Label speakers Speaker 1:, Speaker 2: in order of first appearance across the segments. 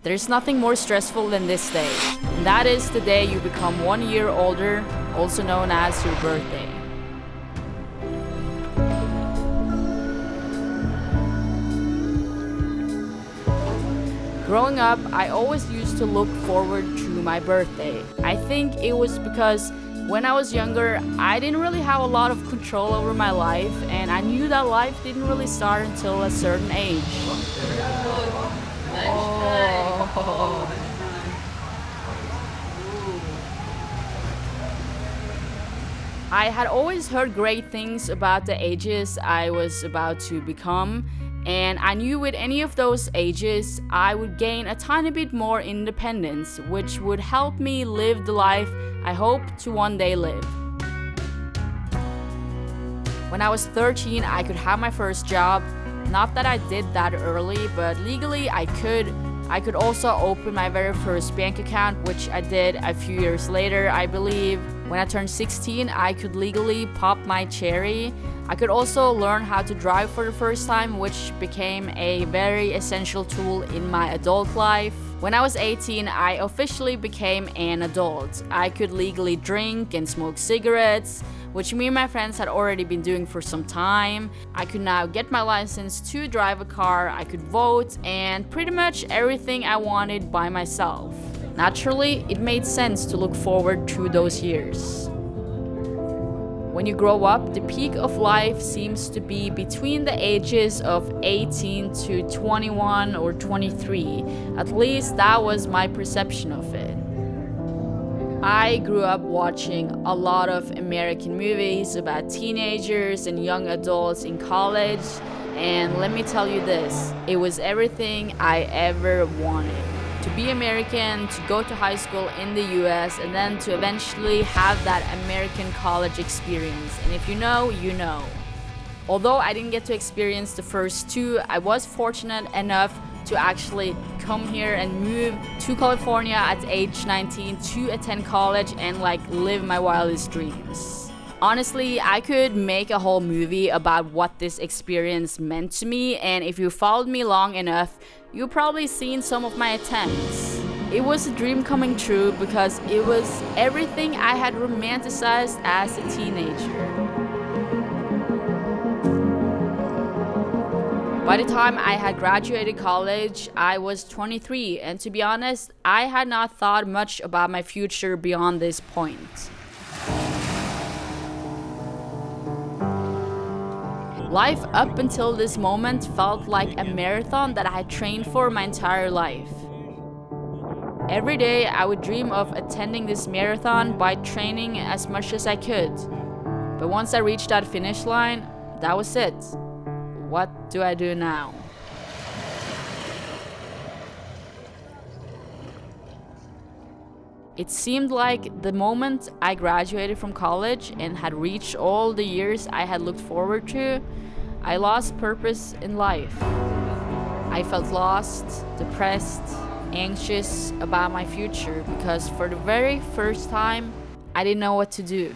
Speaker 1: There's nothing more stressful than this day, and that is the day you become 1 year older, also known as your birthday. Growing up, I always used to look forward to my birthday. I think it was because when I was younger, I didn't really have a lot of control over my life, and I knew that life didn't really start until a certain age. Oh. I had always heard great things about the ages I was about to become, and I knew with any of those ages, I would gain a tiny bit more independence, which would help me live the life I hope to one day live. When I was 13, I could have my first job. Not that I did that early, but legally I could. I could also open my very first bank account, which I did a few years later, I believe. When I turned 16, I could legally pop my cherry. I could also learn how to drive for the first time, which became a very essential tool in my adult life. When I was 18, I officially became an adult. I could legally drink and smoke cigarettes, which me and my friends had already been doing for some time. I could now get my license to drive a car, I could vote, and pretty much everything I wanted by myself. Naturally, it made sense to look forward to those years. When you grow up, the peak of life seems to be between the ages of 18 to 21 or 23. At least that was my perception of it. I grew up watching a lot of American movies about teenagers and young adults in college, and let me tell you this, it was everything I ever wanted. To be American, to go to high school in the US, and then to eventually have that American college experience. And if you know, you know. Although I didn't get to experience the first two, I was fortunate enough to actually come here and move to California at age 19 to attend college and live my wildest dreams. Honestly, I could make a whole movie about what this experience meant to me, and if you followed me long enough, you've probably seen some of my attempts. It was a dream coming true because it was everything I had romanticized as a teenager. By the time I had graduated college, I was 23, and to be honest, I had not thought much about my future beyond this point. Life up until this moment felt like a marathon that I had trained for my entire life. Every day I would dream of attending this marathon by training as much as I could. But once I reached that finish line, that was it. What do I do now? It seemed like the moment I graduated from college and had reached all the years I had looked forward to, I lost purpose in life. I felt lost, depressed, anxious about my future because for the very first time, I didn't know what to do.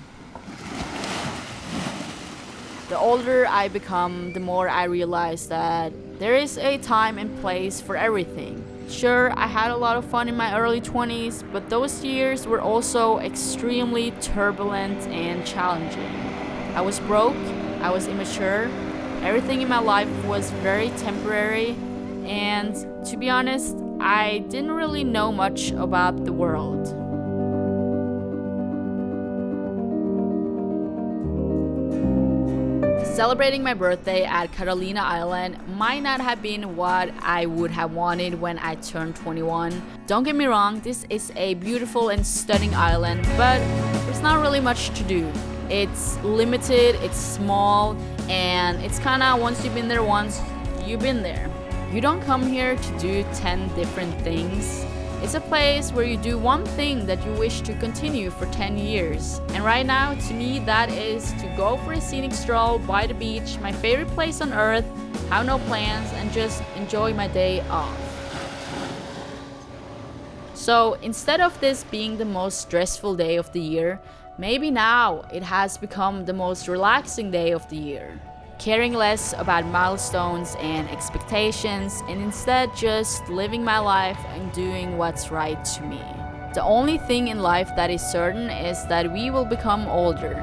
Speaker 1: The older I become, the more I realize that there is a time and place for everything. Sure, I had a lot of fun in my early 20s, but those years were also extremely turbulent and challenging. I was broke, I was immature, everything in my life was very temporary, and to be honest, I didn't really know much about the world. Celebrating my birthday at Catalina Island might not have been what I would have wanted when I turned 21. Don't get me wrong, this is a beautiful and stunning island, but there's not really much to do. It's limited, it's small, and it's kinda once you've been there once, you've been there. You don't come here to do 10 different things. It's a place where you do one thing that you wish to continue for 10 years. And right now, to me, that is to go for a scenic stroll by the beach, my favorite place on earth, have no plans, and just enjoy my day off. So instead of this being the most stressful day of the year, maybe now it has become the most relaxing day of the year. caring less about milestones and expectations, and instead just living my life and doing what's right to me. The only thing in life that is certain is that we will become older,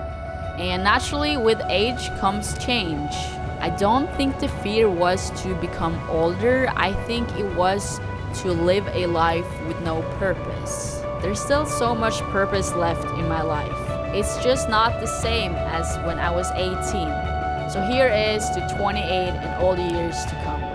Speaker 1: and naturally, with age comes change. I don't think the fear was to become older, I think it was to live a life with no purpose. There's still so much purpose left in my life. It's just not the same as when I was 18. So here is to 28 and all the years to come.